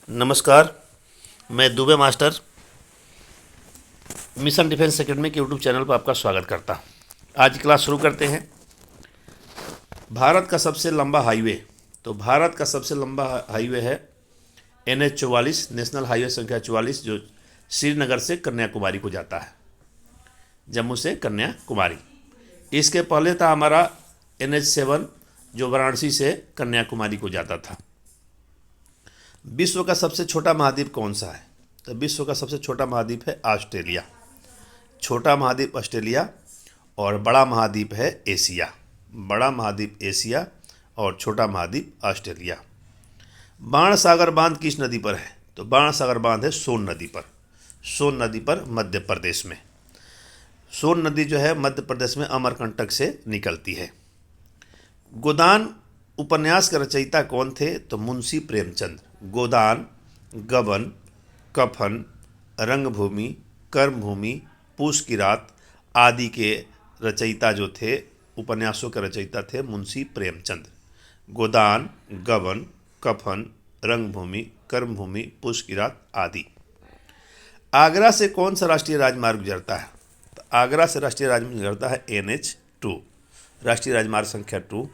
नमस्कार। मैं Dubey master mission defence academy के यूट्यूब चैनल पर आपका स्वागत करता हूँ। आज की क्लास शुरू करते हैं। भारत का सबसे लंबा हाईवे, तो भारत का सबसे लंबा हाईवे है NH 44, नेशनल हाईवे संख्या 44, जो श्रीनगर से कन्याकुमारी को जाता है, जम्मू से कन्याकुमारी। इसके पहले था हमारा NH 7, जो वाराणसी से कन्याकुमारी को जाता था। विश्व का सबसे छोटा महाद्वीप कौन सा है? तो विश्व का सबसे छोटा महाद्वीप है ऑस्ट्रेलिया। छोटा महाद्वीप ऑस्ट्रेलिया और बड़ा महाद्वीप है एशिया। बड़ा महाद्वीप एशिया और छोटा महाद्वीप ऑस्ट्रेलिया। बाण सागर बांध किस नदी पर है? तो बाण सागर बांध है सोन नदी पर। सोन नदी पर मध्य प्रदेश में। सोन नदी जो है मध्य प्रदेश में अमरकंटक से निकलती है। गोदान उपन्यास के रचयिता कौन थे? तो मुंशी प्रेमचंद। गोदान, गबन, कफन, रंगभूमि, कर्मभूमि, पूस की रात आदि के रचयिता जो थे, उपन्यासों के रचयिता थे मुंशी प्रेमचंद। गोदान, गबन, कफन, रंगभूमि, कर्मभूमि, पूस की रात आदि। आगरा से कौन सा राष्ट्रीय राजमार्ग गुजरता है? तो आगरा से राष्ट्रीय राजमार्ग गुजरता है NH 2, राष्ट्रीय राजमार्ग संख्या 2।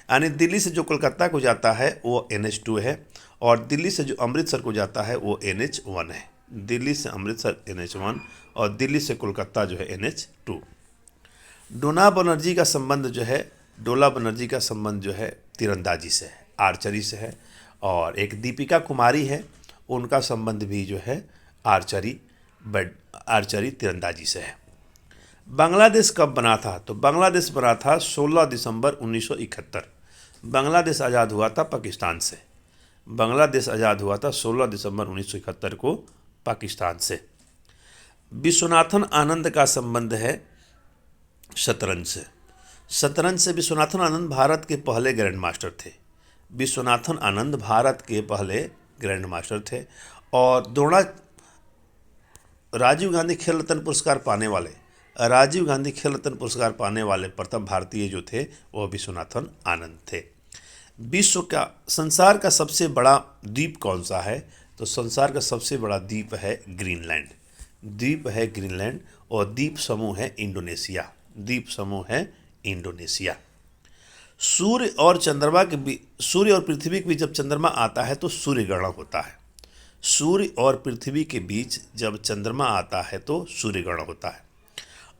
यानी दिल्ली से जो कोलकाता को जाता है वो NH 2 है, और दिल्ली से जो अमृतसर को जाता है वो NH 1 है। दिल्ली से अमृतसर NH 1 और दिल्ली से कोलकाता जो है NH 2। डोला बनर्जी का संबंध जो है, डोला बनर्जी का संबंध जो है तीरंदाजी से है, आर्चरी से है। और एक दीपिका कुमारी है, उनका संबंध भी जो है आर्चरी तीरंदाजी से है। बांग्लादेश कब बना था? तो बांग्लादेश बना था 16 दिसंबर 1971। बांग्लादेश आज़ाद हुआ था पाकिस्तान से। बांग्लादेश आज़ाद हुआ था 16 दिसंबर 1971 को पाकिस्तान से। विश्वनाथन आनंद का संबंध है शतरंज से। शतरंज से विश्वनाथन आनंद भारत के पहले ग्रैंड मास्टर थे। विश्वनाथन आनंद भारत के पहले ग्रैंड मास्टर थे। और राजीव गांधी खेल रत्न पुरस्कार पाने वाले प्रथम भारतीय जो थे वह विश्वनाथन आनंद थे। संसार का सबसे बड़ा द्वीप कौन सा है? तो संसार का सबसे बड़ा द्वीप है ग्रीनलैंड। द्वीप है ग्रीनलैंड और द्वीप समूह है इंडोनेशिया। द्वीप समूह है इंडोनेशिया। सूर्य और पृथ्वी के बीच जब चंद्रमा आता है तो सूर्य ग्रहण होता है। सूर्य और पृथ्वी के बीच जब चंद्रमा आता है तो सूर्य ग्रहण होता है।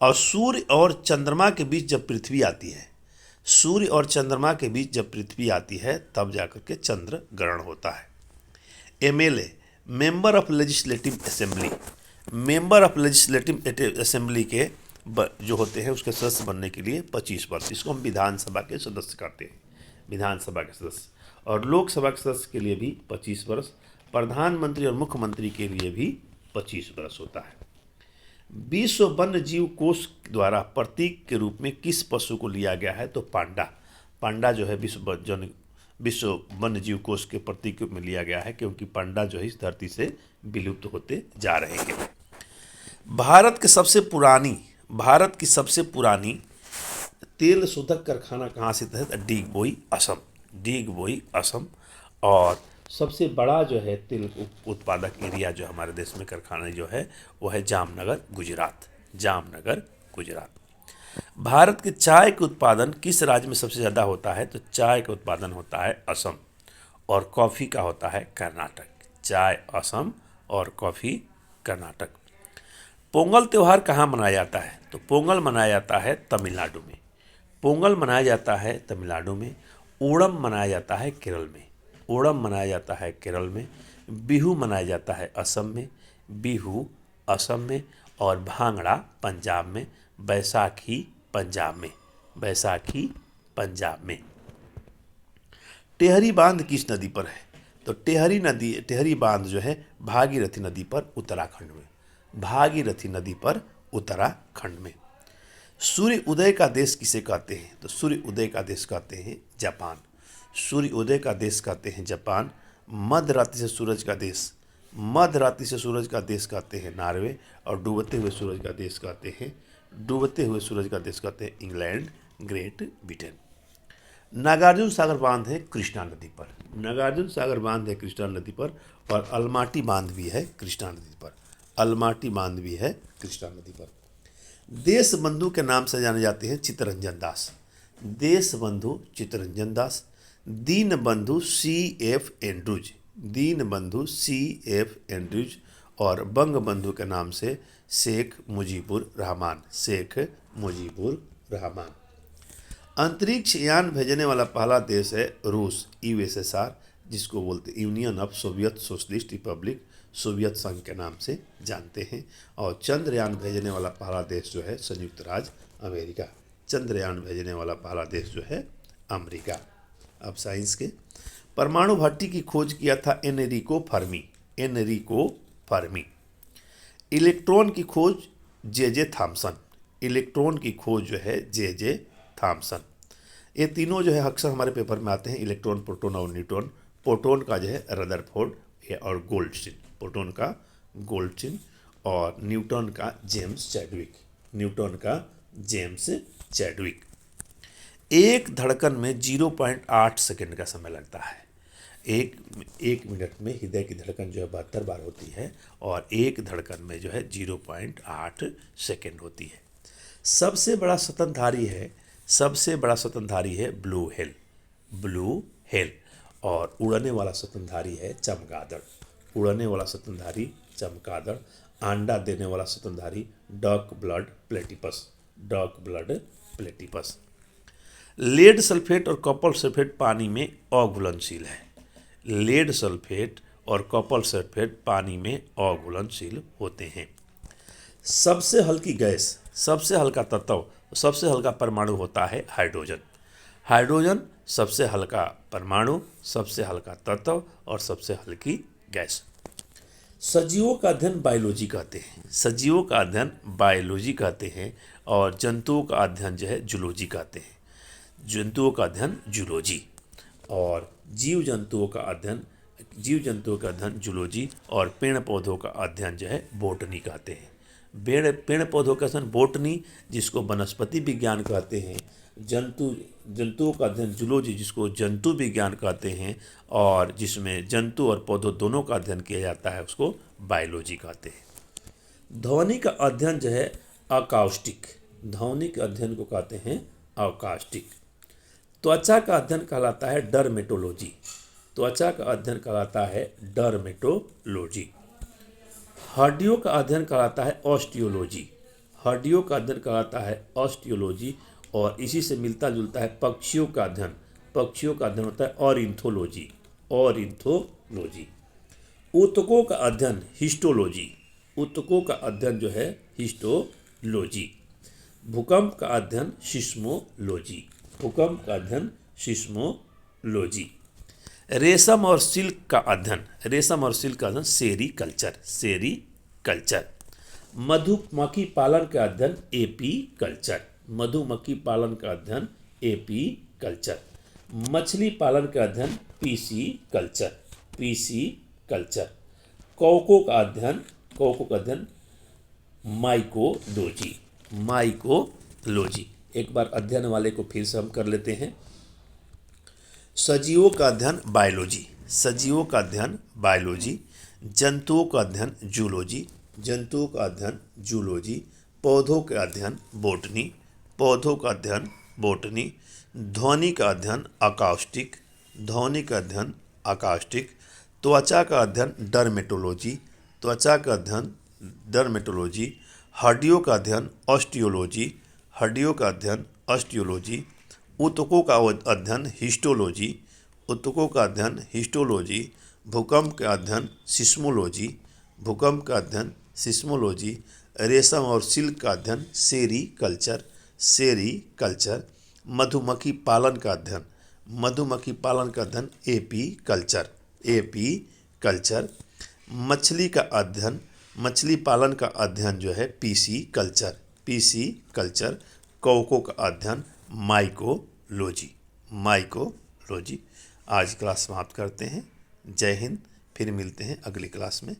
और सूर्य और चंद्रमा के बीच जब पृथ्वी आती है, सूर्य और चंद्रमा के बीच जब पृथ्वी आती है तब जाकर के चंद्र ग्रहण होता है। MLA, member of legislative assembly. Member of legislative assembly के जो होते हैं उसके सदस्य बनने के लिए 25 वर्ष, इसको हम विधानसभा के सदस्य कहते हैं, विधानसभा के सदस्य। और लोकसभा के सदस्य के लिए भी 25 वर्ष, प्रधानमंत्री और मुख्यमंत्री के लिए भी 25 वर्ष होता है। विश्व वन्य जीव कोष द्वारा प्रतीक के रूप में किस पशु को लिया गया है? तो पांडा। पांडा जो है विश्व वन्य जीव कोष के प्रतीक के रूप में लिया गया है, क्योंकि पांडा जो है इस धरती से विलुप्त होते जा रहे हैं। भारत की सबसे पुरानी तेल शोधक कारखाना कहाँ स्थित है? डिगबोई, असम। और सबसे बड़ा जो है तेल उत्पादक एरिया जो हमारे देश में कारखाना जो है वो है जामनगर, गुजरात। भारत के चाय के उत्पादन किस राज्य में सबसे ज़्यादा होता है? तो चाय का उत्पादन होता है असम, और कॉफ़ी का होता है कर्नाटक। चाय असम और कॉफ़ी कर्नाटक। पोंगल त्यौहार कहाँ मनाया जाता है? तो पोंगल मनाया जाता है तमिलनाडु में। पोंगल मनाया जाता है तमिलनाडु में। ओणम मनाया जाता है केरल में। ओणम मनाया जाता है केरल में। बिहू मनाया जाता है असम में। बिहू असम में। और भांगड़ा पंजाब में। बैसाखी पंजाब में। टेहरी बांध किस नदी पर है? तो टेहरी बांध जो है भागीरथी नदी पर उत्तराखंड में। भागीरथी नदी पर उत्तराखंड में। सूर्य उदय का देश किसे कहते हैं? तो सूर्य उदय का देश कहते हैं जापान। सूर्य उदय का देश कहते हैं जापान। मध्य रात्रि से सूरज का देश कहते हैं नॉर्वे। और डूबते हुए सूरज का देश कहते हैं England, great Britain. Nagarjuna Sagar बांध है कृष्णा नदी पर। नागार्जुन सागर बांध है कृष्णा नदी पर, और अलमाटी बांध भी है कृष्णा नदी पर। अलमाटी बांध भी है कृष्णा नदी पर। देश बंधु के नाम से जाने जाते हैं चित्तरंजन दास। देश बंधु चित्तरंजन दास। दीन बंधु C.F. एंड्रूज। दीन बंधु C.F. एंड्रूज। और बंग बंधु के नाम से शेख मुजीबुर रहमान। शेख मुजीबुर रहमान। अंतरिक्ष यान भेजने वाला पहला देश है रूस, USSR, जिसको बोलते union of Soviet socialist Republic, Soviet संघ के नाम से जानते हैं। और चंद्रयान भेजने वाला पहला देश जो है संयुक्त राज्य अमेरिका। चंद्रयान भेजने वाला पहला देश जो है अमेरिका। अब साइंस के, परमाणु भट्टी की खोज किया था Enrico Fermi. Enrico Fermi. Electron की खोज J.J. थॉमसन। इलेक्ट्रॉन की खोज जो है J.J. थॉमसन। ये तीनों जो है अक्सर हमारे पेपर में आते हैं, इलेक्ट्रॉन, प्रोटॉन और न्यूट्रॉन। प्रोटॉन का जो है रदरफोर्ड और गोल्डस्टीन। प्रोटॉन का गोल्डस्टीन और न्यूट्रॉन का जेम्स चैडविक। न्यूट्रॉन का जेम्स चैडविक। एक धड़कन में 0.8 सेकंड का समय लगता है। एक मिनट में हृदय की धड़कन जो है 72 बार होती है, और एक धड़कन में जो है 0.8 सेकंड होती है। सबसे बड़ा स्वतंत्रधारी है ब्लू व्हेल। Blue whale. और उड़ने वाला स्वतंत्रधारी है चमगादड़। उड़ने वाला स्वतंत्रधारी चमगादड़। अंडा देने वाला स्वतंत्रधारी duck billed platypus. Duck billed platypus. Lead sulphate और कॉपर सल्फेट पानी में अघुलनशील है। लेड सल्फेट और कॉपर सल्फेट पानी में अघुलनशील होते हैं। सबसे हल्की गैस, सबसे हल्का तत्व, सबसे हल्का परमाणु होता है हाइड्रोजन। हाइड्रोजन सबसे हल्का परमाणु, सबसे हल्का तत्व और सबसे हल्की गैस। सजीवों का अध्ययन बायोलॉजी कहते हैं। सजीवों का अध्ययन बायोलॉजी कहते हैं, और जंतुओं का अध्ययन जो है जूलॉजी कहते हैं। जंतुओं का अध्ययन जूलॉजी, और जीव जंतुओं का अध्ययन जूलॉजी, और पेड़ पौधों का अध्ययन जो है बोटनी कहते हैं। पेड़ पौधों का अध्ययन बोटनी, जिसको वनस्पति विज्ञान कहते हैं। जंतुओं का अध्ययन जूलॉजी, जिसको जंतु विज्ञान कहते हैं, और जिसमें जंतु और पौधों दोनों का अध्ययन किया जाता है उसको बायोलॉजी कहते हैं। ध्वनि का अध्ययन जो है अकाउस्टिक। ध्वनि के अध्ययन को कहते हैं अकाउस्टिक। त्वचा का अध्ययन कहलाता है डर्मेटोलॉजी। त्वचा का अध्ययन कहलाता है डर्मेटोलॉजी। हड्डियों का अध्ययन कहलाता है ऑस्टियोलॉजी। हड्डियों का अध्ययन कहलाता है ऑस्टियोलॉजी, और इसी से मिलता जुलता है पक्षियों का अध्ययन। पक्षियों का अध्ययन होता है ऑरिन्थोलॉजी। ऑरिन्थोलॉजी। ऊतकों का अध्ययन हिस्टोलॉजी। ऊतकों का अध्ययन जो है हिस्टोलॉजी। भूकंप का अध्ययन सिस्मोलॉजी। भूकंप का अध्ययन सिस्मोलॉजी। रेशम और सिल्क का अध्ययन सेरीकल्चर। सेरीकल्चर। मधुमक्खी पालन का अध्ययन एपीकल्चर। मधुमक्खी पालन का अध्ययन एपीकल्चर। मछली पालन का अध्ययन पीसीकल्चर। पीसीकल्चर। कौकों का अध्ययन माइकोलॉजी। माइकोलॉजी। एक बार अध्ययन वाले को फिर से हम कर लेते हैं। सजीवों का अध्ययन बायोलॉजी। सजीवों का अध्ययन बायोलॉजी। जंतुओं का अध्ययन जूलॉजी। जंतुओं का अध्ययन जूलॉजी। पौधों का अध्ययन बोटनी। पौधों का अध्ययन बोटनी। ध्वनि का अध्ययन अकाउस्टिक। ध्वनि का अध्ययन अकाउस्टिक। त्वचा का अध्ययन डर्मेटोलॉजी। त्वचा का अध्ययन डर्मेटोलॉजी। हड्डियों का अध्ययन ऑस्टियोलॉजी। हड्डियों का अध्ययन ऑस्टियोलॉजी। ऊतकों का अध्ययन हिस्टोलॉजी। ऊतकों का अध्ययन हिस्टोलॉजी। भूकंप का अध्ययन सिस्मोलॉजी। भूकंप का अध्ययन सिस्मोलॉजी। रेशम और सिल्क का अध्ययन सेरीकल्चर। सेरीकल्चर। मधुमक्खी पालन का अध्ययन एपीकल्चर। एपीकल्चर। मछली पालन का अध्ययन जो है पीसीकल्चर। पीसीकल्चर। कौकों का अध्ययन माइकोलॉजी। माइकोलॉजी। आज क्लास समाप्त करते हैं। जय हिंद। फिर मिलते हैं अगली क्लास में।